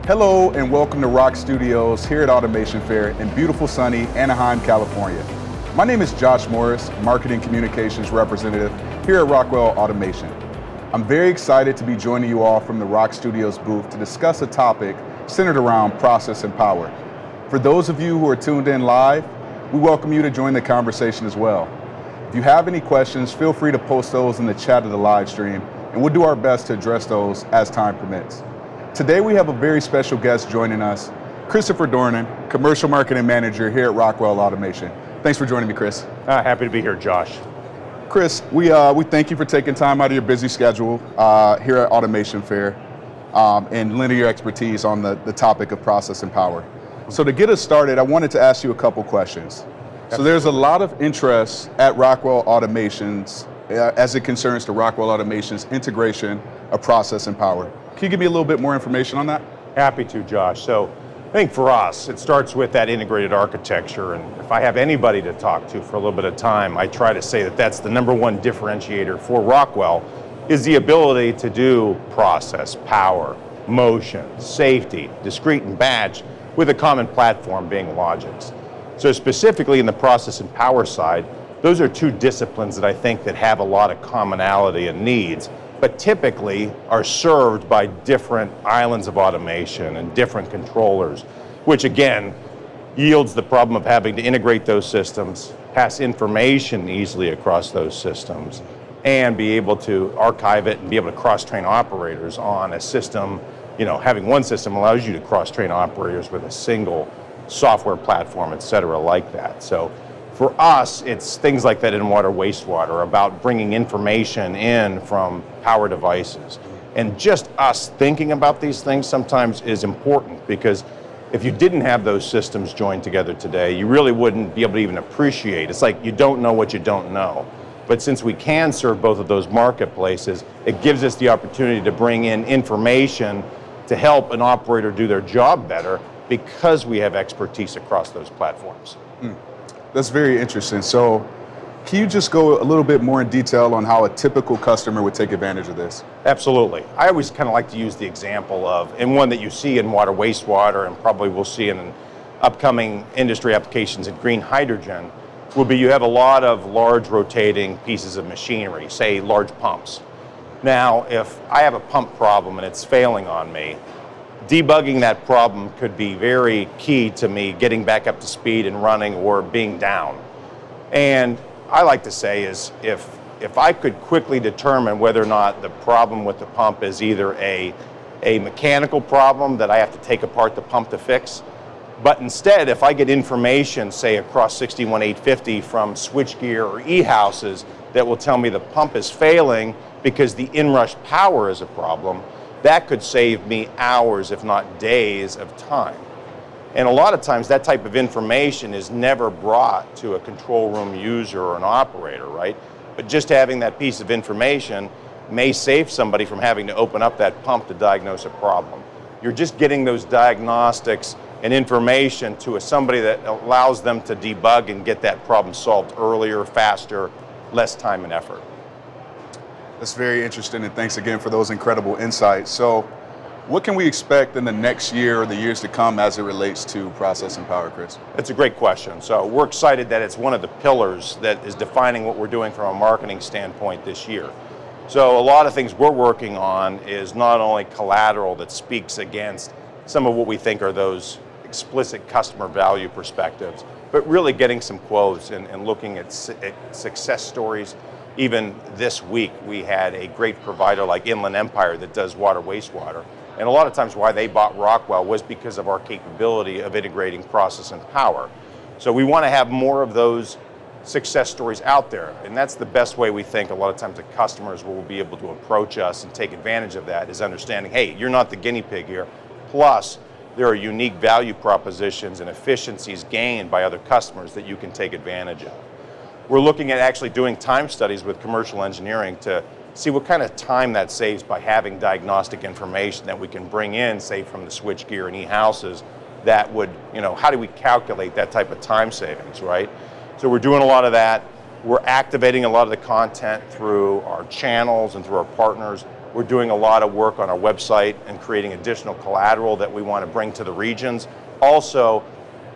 Hello and welcome to Rock Studios here at Automation Fair in beautiful sunny Anaheim, California. My name is Josh Morris, Marketing Communications Representative here at Rockwell Automation. I'm very excited to be joining you all from the Rock Studios booth to discuss a topic centered around process and power. For those of you who are tuned in live, we welcome you to join the conversation as well. If you have any questions, feel free to post those in the chat of the live stream, and we'll do our best to address those as time permits. Today we have a very special guest joining us, Christopher Dornan, Commercial Marketing Manager here at Rockwell Automation. Thanks for joining me, Chris. Happy to be here, Josh. Chris, we thank you for taking time out of your busy schedule here at Automation Fair and lending your expertise on the topic of process and power. So to get us started, I wanted to ask you a couple questions. So there's a lot of interest at Rockwell Automation's as it concerns to Rockwell Automation's integration of process and power. Can you give me a little bit more information on that? Happy to, Josh. So I think for us, it starts with that integrated architecture. And if I have anybody to talk to for a little bit of time, I try to say that that's the number one differentiator for Rockwell, is the ability to do process, power, motion, safety, discrete and batch, with a common platform being Logix. So specifically in the process and power side, those are two disciplines that I think that have a lot of commonality and needs, but typically are served by different islands of automation and different controllers, which again yields the problem of having to integrate those systems, pass information easily across those systems, and be able to archive it and be able to cross-train operators on a system. You know, having one system allows you to cross-train operators with a single software platform, et cetera, like that. So for us, it's things like that in water, wastewater, about bringing information in from power devices. And just us thinking about these things sometimes is important, because if you didn't have those systems joined together today, you really wouldn't be able to even appreciate. It's like you don't know what you don't know. But since we can serve both of those marketplaces, it gives us the opportunity to bring in information to help an operator do their job better, because we have expertise across those platforms. That's very interesting. So can you just go a little bit more in detail on how a typical customer would take advantage of this? Absolutely. I always kind of like to use the example of, and one that you see in water, wastewater, and probably we'll see in upcoming industry applications in green hydrogen, will be you have a lot of large rotating pieces of machinery, say large pumps. Now, if I have a pump problem and it's failing on me, debugging that problem could be very key to me getting back up to speed and running or being down. And I like to say is if I could quickly determine whether or not the problem with the pump is either a mechanical problem that I have to take apart the pump to fix, but instead if I get information, say across 61850 from Switchgear or E-Houses that will tell me the pump is failing because the inrush power is a problem, that could save me hours, if not days, of time. And a lot of times that type of information is never brought to a control room user or an operator, right? But just having that piece of information may save somebody from having to open up that pump to diagnose a problem. You're just getting those diagnostics and information to somebody that allows them to debug and get that problem solved earlier, faster, less time and effort. That's very interesting, and thanks again for those incredible insights. So what can we expect in the next year or the years to come as it relates to process and power, Chris? That's a great question. So we're excited that it's one of the pillars that is defining what we're doing from a marketing standpoint this year. So a lot of things we're working on is not only collateral that speaks against some of what we think are those explicit customer value perspectives, but really getting some quotes and looking at success stories. Even this week, we had a great provider like Inland Empire that does water, wastewater. And a lot of times why they bought Rockwell was because of our capability of integrating process and power. So we want to have more of those success stories out there. And that's the best way we think a lot of times the customers will be able to approach us and take advantage of that, is understanding, hey, you're not the guinea pig here. Plus, there are unique value propositions and efficiencies gained by other customers that you can take advantage of. We're looking at actually doing time studies with commercial engineering to see what kind of time that saves by having diagnostic information that we can bring in, say from the Switchgear and E-Houses, that would, how do we calculate that type of time savings, right? So we're doing a lot of that. We're activating a lot of the content through our channels and through our partners. We're doing a lot of work on our website and creating additional collateral that we want to bring to the regions. Also,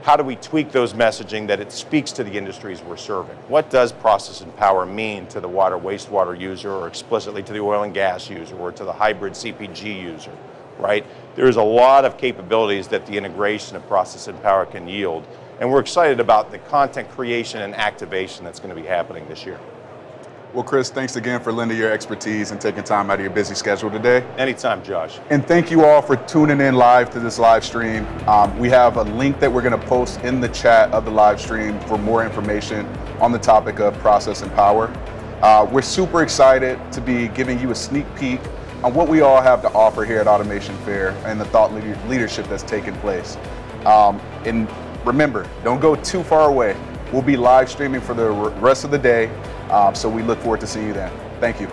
how do we tweak those messaging that it speaks to the industries we're serving? What does process and power mean to the water wastewater user, or explicitly to the oil and gas user, or to the hybrid CPG user, right? There's a lot of capabilities that the integration of process and power can yield. And we're excited about the content creation and activation that's going to be happening this year. Well, Chris, thanks again for lending your expertise and taking time out of your busy schedule today. Anytime, Josh. And thank you all for tuning in live to this live stream. We have a link that we're going to post in the chat of the live stream for more information on the topic of process and power. We're super excited to be giving you a sneak peek on what we all have to offer here at Automation Fair and the thought leadership that's taking place. And remember, don't go too far away. We'll be live streaming for the rest of the day, so we look forward to seeing you then. Thank you.